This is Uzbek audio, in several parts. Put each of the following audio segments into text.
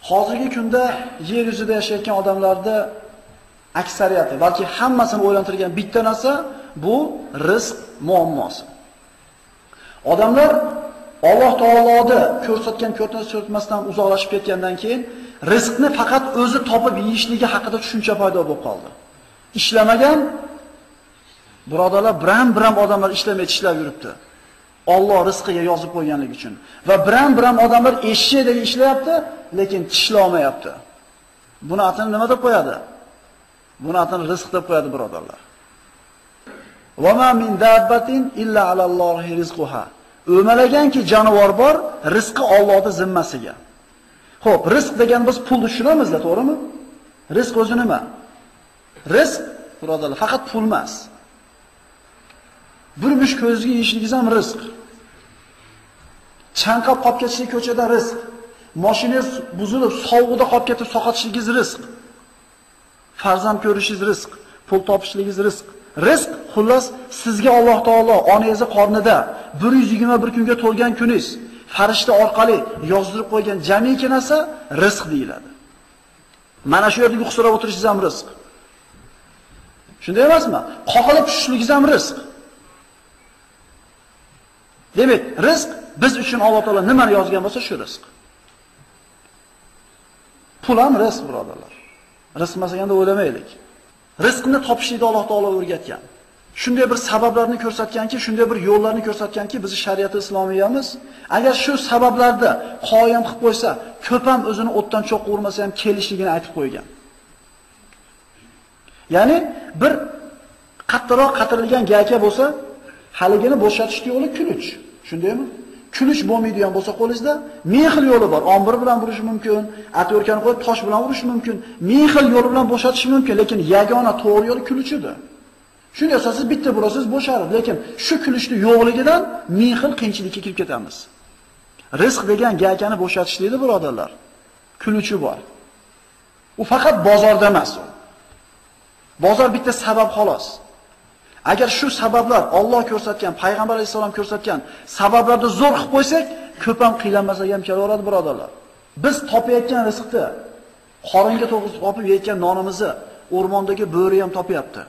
Hozirgi kunda yer yuzida yashayotgan odamlarda aksariyati, balki hammasini o'ylantirgan bitta narsa bu rizq muammosi. Odamlar Alloh taoloni ko'rsatgan ko'rsatmasdan uzoqlashib ketgandan keyin rizqni faqat o'zi topib yeyishligi haqida tushuncha paydo bo'lib qoldi. Ishlamagan birodarlar biram odamlar ishlamay tishlab yuribdi. Alloh rizqiga yozib qo'yganligi uchun. Va biram odamlar eshakdek ishlayapti, lekin tishlamayapti. Buni atini nima deb qo'yadi? Buni atini rizq deb qo'yadi birodarlar. Va ma min dabbatin illa alallohi rizquha. O'malaganki jonivor bor, rizqi Allohning zimmasiga. Xo'p, rizq degan biz pulni tushunamizda, to'g'rimi? Rizq o'zi nima? Rizq birodarlar faqat pul emas. Bir mush ko'zga yeyishligingiz ham rizq. Chanqab qolib ketishlik ko'chada rizq. Mashinangiz buzilib, sovuqda qolib ketib soqatishligingiz rizq. Farzand ko'rishingiz rizq, pul topishligingiz rizq. Rizq xullas sizga Alloh taolo onangizni qornida 121 kunga to'lgan kuningiz farishta orqali yozdirib qo'ygan jamiki narsa rizq deyiladi. Mana shu yerda yuqsirab o'tirishingiz ham rizq. Shunday emasmi? Qoqilib tushishligingiz ham rizq. Demak, rizq biz uchun Alloh taolo nimani yozgan bo'lsa shu rizq. Pul ham rizq birodarlar. Rizq masaganda o'ylamaylik. Rizqni topishlikni Alloh taolo o'rgatgan. Shunday bir sabablarni ko'rsatganki, shunday bir yo'llarni ko'rsatganki, bizi shariat islomiyamiz agar shu sabablarda qoyim qilib qo'ysa, ko'p ham o'zini o'tdan cho'q urmasa ham kelishligini aytib qo'ygan. Ya'ni bir qattiqroq qatirilgan gayka bo'lsa, haligini bo'shatishga yo'li kulich. Shundaymi? Kulich bo'lmaydigan bo'lsa qo'lingizda ming xil yo'li bor. Ombir bilan urish mumkin, atyorkani qo'yib tosh bilan urish mumkin, ming xil yo'l bilan bo'shatish mumkin, lekin yagona to'g'ri yo'l kulichidir. Shunga siz bitta bo'lasiz bo'sharib, lekin shu kulichni yo'qligidan ming xil qiyinchilikka kirib ketamiz. Rizq degan gaykani bo'shatishlikda birodarlar, kulichi bor. U faqat bozorda emas. Bozor bitta sabab xolos. Agar shu sabablar Alloh ko'rsatgan, payg'ambar alayhisalom ko'rsatgan sabablarni zo'r qilib qo'ysak, ko'p ham qiylanmasak ham kelaveradi birodarlar. Biz topayotgan rizqni, qoringa to'g'ri topib yeyotgan nonimizni o'rmondagi bo'ri ham topyapti.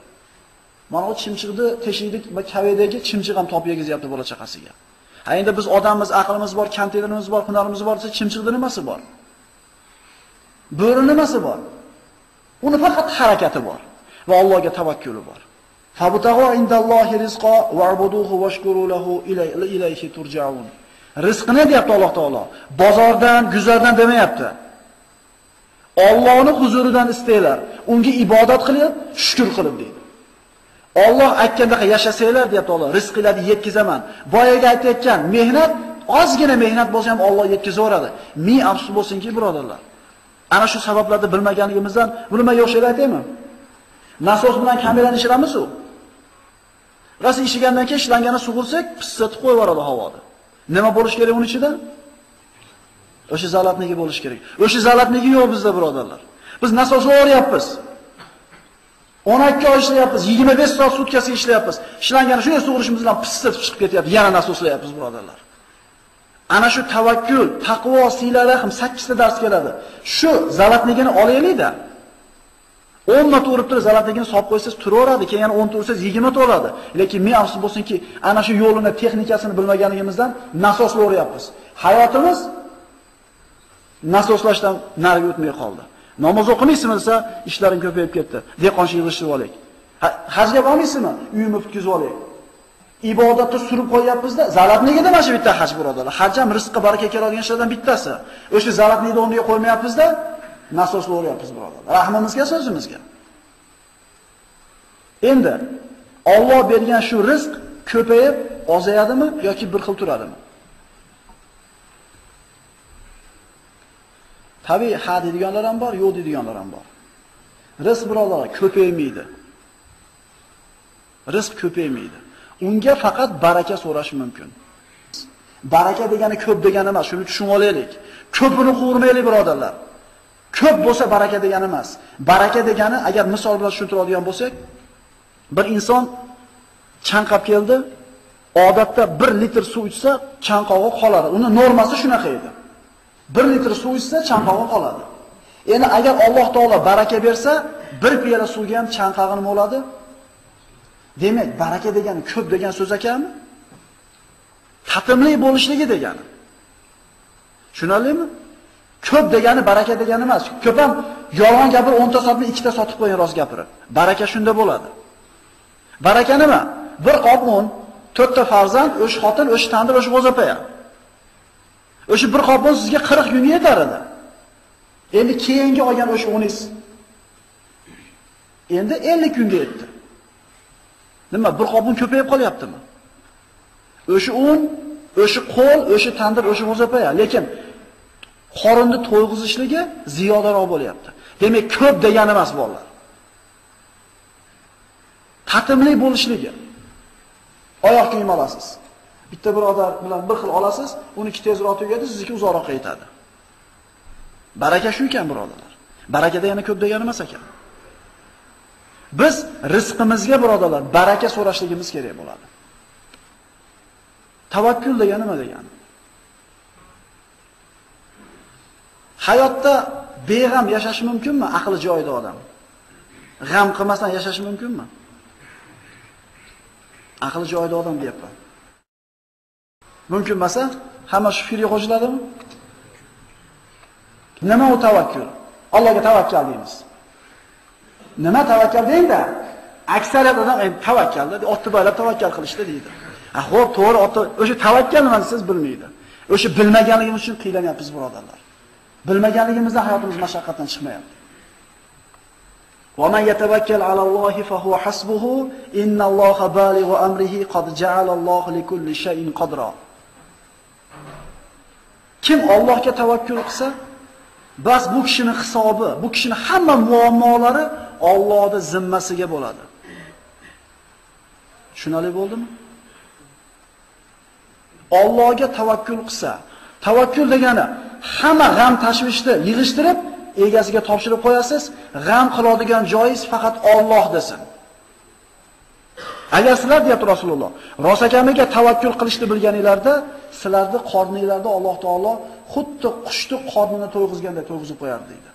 Mana o chimchiqni teshiklik va kavedagi chimchiq ham topib yegizyapti bola chaqasiga. Ha endi biz odammiz, aqlimiz bor, kamteligimiz bor, hunarimiz bor desa chimchiqda nimasi bor? Bo'ri nimasi bor? Uni faqat harakati bor va Allohga tavakkuli bor. Fabutaghu indallohi rizqa wa'buduhu washkuru lahu ilayhi turja'un. Rizqni deyapti Alloh taolo. Bozordan, guzardan demayapti. Allohning huzuridan istaylar. Unga ibodat qilib, shukr qilib deydi. Alloh aytgandaqa yashasanglar deyapti Alloh. Rizqinglarni yetkizaman. Boyaga aytayotgan mehnat, ozgina mehnat bo'lsa ham Alloh yetkizaveradi. Ming afsus bo'lsinki, birodarlar. Ana shu sabablarni bilmaganligimizdan buni men yo'qshaylar aytaymi? Nasos bilan kamerani ishiramiz u. Rasi ishigandan keyin ishlangani sug'ursak, pissatib qo'yib yuboradi havoda. Nima bo'lish kerak uning ichida? O'sha zalatniki bo'lish kerak. O'sha zalatniki yo'q bizda birodarlar. Biz nasosni o'ryapmiz. 12 oy ishlayapmiz, 25 soat sutkasiga ishlayapmiz. Ishlangani shunday sug'urishimiz bilan pissatib chiqib ketyapti. Yana nasoslayapmiz birodarlar. Ana shu tavakkul, taqvo siylari ham 8 ta dars keladi. Shu zalatnikini olaylik-da. 10 marta urib turib zalatligini solib qo'ysangiz turaveradi, keyin yana 10 ta ursangiz 20 ta oladi. Lekin men afsus bo'lsinki, ana shu yo'lini, texnikasini bilmaganligimizdan nasosla o'ryapmiz. Hayotimiz nasoslashdan nariga o'tmay qoldi. Namoz o'qimaysizmi desa, ishlaring ko'payib ketdi. Dehqonchilik yig'ishib olaylik. Hajga bormaysizmi? Uyimni bitkizib olaylik. Ibodatni surib qo'yyapmiz-da, zalatligida mana shu bitta haj birodarlar. Haj ham rizqqa baraka keladigan ishlardan bittasi. O'sha zalatlikni o'rniga qo'ymayapmiz-da, nasosla o'ryapmiz birodarlar. Rahmimizga, so'zimizga. Endi Alloh bergan shu rizq ko'payib ozayadimi yoki bir xil turadimi? Tabiiy ha deydiganlar ham bor, yo'q deydiganlar ham bor. Rizq birodarlar ko'paymaydi. Rizq ko'paymaydi. Unga faqat baraka so'rash mumkin. Baraka degani ko'p degani emas, shuni tushunib olaylik. Ko'pini quvurmaylik birodarlar. Ko'p bo'lsa baraka degani emas. Baraka degani, agar misol bilan tushuntiradigan bo'lsak, bir inson chanqab keldi, odatda 1 litr suv ichsa chanqog'i qoladi. Uni normasi shunaqa edi. 1 litr suv ichsa chanqog'i qoladi. Endi agar Alloh taolo baraka bersa, 1 piyola suvga ham chanqog'i nima bo'ladi? Demak, baraka degani ko'p degan so'z ekanmi? Tatimli bo'lishligi degani. Tushunarlimi? Ko'p degani baraka degani emas. Ko'p ham yolg'on gapir 10 ta sotni 2 ta sotib qo'ying rost gapirib. Baraka shunda bo'ladi. Baraka nima? Bir qop un, 4 ta farzand, o'sha xotin, o'sha tandir, o'sha g'o'zapaya. O'sha bir qop un sizga 40 kunga yetar edi. Endi keyingi olgan o'sha uningiz endi 50 kunga yetdi. Nima, bir qop un ko'payib qolyaptimi? O'sha un, o'sha qo'l, o'sha tandir, o'sha g'o'zapaya, lekin qorinni to'yg'izishligi ziyodaroq bo'lyapti. Demak, ko'p degani emas bolalar. Tatimli bo'lishligi. Oyoq kiyim olasiz. Bitta birodar bilan bir xil olasiz, uniki tezroq tugadi, sizniki uzoqroq yetadi. Baraka shu ekan, birodarlar. Baraka degani ko'p degani emas ekan. Biz rizqimizga, birodarlar, baraka so'rashligimiz kerak bo'ladi. Tavakkul degani nima degani? Hayotda beg'am yashash mumkinmi? Aqli joyida odam. G'am qilmasdan yashash mumkinmi? Aqli joyida odam deyapman. Mumkin emas, hamma shu fikriga qo'shiladimi? Nima u tavakkul? Allohga tavakkal deymiz. Nima tavakkal deydi? Aksariyat odam tavakkalda, otni boylab tavakkal qilishdi deydi. Xo'p, to'g'ri, o'sha tavakkal nima siz bilmaydi. O'sha bilmaganligimiz uchun qiylanyapmiz, birodarlar. Bilmaganligimizda hayotimiz mashaqqatdan chiqmayapti. Va man yatawakkal alallohi fa huwa hasbuhu innalloha balighu amrihi qad ja'alallohu likulli shay'in qadra. Kim Allohga tavakkul qilsa, bas bu kishining hisobi, bu kishining hamma muammolari Allohning zimmasiga bo'ladi. Tushunali bo'ldimi? Allohga tavakkul qilsa, tavakkul degani hamma g'am tashvishni yig'ishtirib egasiga topshirib qo'yasiz, g'am qiladigan joyingiz faqat Alloh desin. Agar sizlar deyapti Rasululloh, rosakamiga tavakkul qilishni bilganinglarda, sizlarni qorningizlarda Alloh taolo xuddi qushni qornini to'yg'izganda to'yg'izib qo'yadi deydi.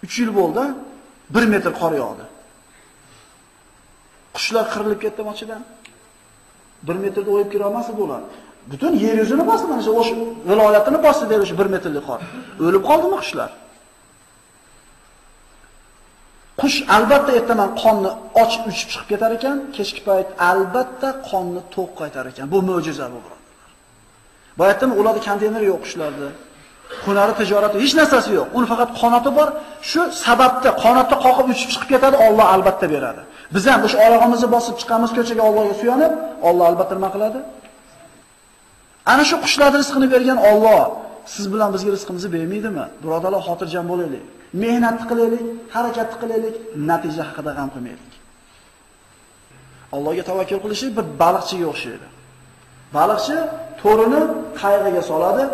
3 yil bo'ldi, 1 metr qor yog'di. Qushlar qirilib ketdi mochidan. 1 metrda o'yib kira olmasa bo'ladi. Butun yer yuzini bosdi, mana shu viloyatini bosdi deydi shu 1 metrlik qor. O'lib qoldimi qushlar? Qush albatta ertaman qonni och uchib chiqib ketar ekan, kechki payt albatta qonni to'q qaytar ekan. Bu mo'jiza bu, birodarlar. Boyatdan ularda konteyner yo'q qushlarda. Hunari, tijorati hech narsasi yo'q. Uni faqat qanoti bor. Shu sababda qanotda qoqib uchib chiqib ketadi, Alloh albatta beradi. Biz ham o'sha oyog'imizni bosib chiqamiz ko'chaga Allohga suyanib, Alloh albatta nima qiladi? Ana shu qushlarning rizqini bergan Alloh siz bilan bizga rizqimizni bermaydimi? Birodarlar, xotirjam bo'laylik. Mehnat qilaylik, harakat qilaylik, natija haqida g'am qilmaylik. Allohga tavakkul qilish bir baliqchiga o'xshaydi. Baliqchi to'rini qayg'iga soladi.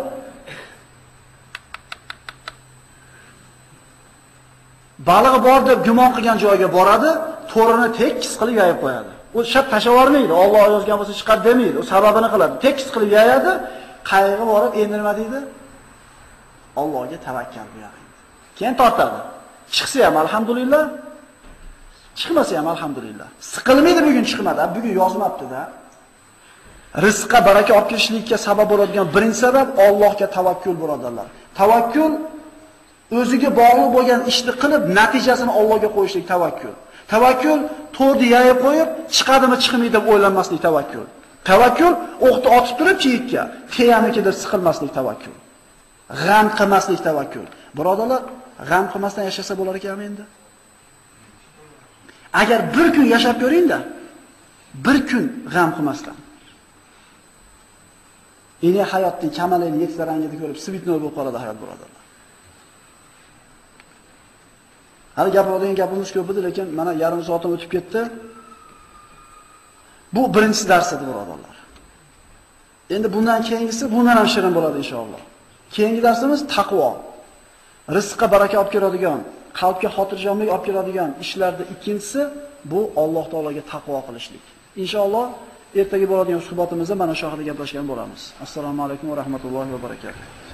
Balig'i bor deb gumon qilgan joyga boradi, to'rini tekis qilib yayib qo'yadi. U shart tashavormaydi. Alloh yozgan bo'lsa chiqar demaydi. U sababini qiladi. Tekis qilib yayadi, qayg'i borib endi nima deydi? Allohga tavakkal qiling. Keyin tortadi. Chiqsa ham alhamdulillah, chiqmasa ham alhamdulillah. Siqilmaydi bugun chiqmadi, bugun yozmabdi-da. Rizqqa baraka olib kelishlikka sabab bo'ladigan birinchi sabab Allohga tavakkul, birodarlar. Tavakkul o'ziga bog'liq bo'lgan ishni qilib, natijasini Allohga qo'yishlik tavakkul. Tavakkul to'rni yayib qo'yib, chiqadimi, chiqmaydi deb o'ylanmaslik tavakkul. Tavakkul o'qni otib turib chiyikka, teyamiki deb siqilmaslik tavakkul. G'am qilmaslik tavakkul. Birodarlar, g'am qilmasdan yashasa bo'lar ekanmi endi? Agar bir kun yashab ko'ring-da, bir kun g'am qilmasdan. Endi hayotning kamalini yetsa rangini ko'rib, svitnoy bo'lib qoladi hayot, birodarlar. Hali gapiradigan gapimiz ko'p edi, lekin mana yarim soatim o'tib ketdi. Bu birinchi dars edi, birodarlar. Endi bundan keyingisi bundan ham shirin bo'ladi inshaalloh. Keyingi darsimiz taqvo. Rizqqa baraka olib keladigan, qalbga xotirjamlik olib keladigan ishlarda ikkinchisi bu Alloh taologa taqvo qilishlik. Inshaalloh ertaga bo'ladigan suhbatimizda mana shu haqida gaplashgan bo'lamiz. Assalomu alaykum va rahmatullohi va barakatuh.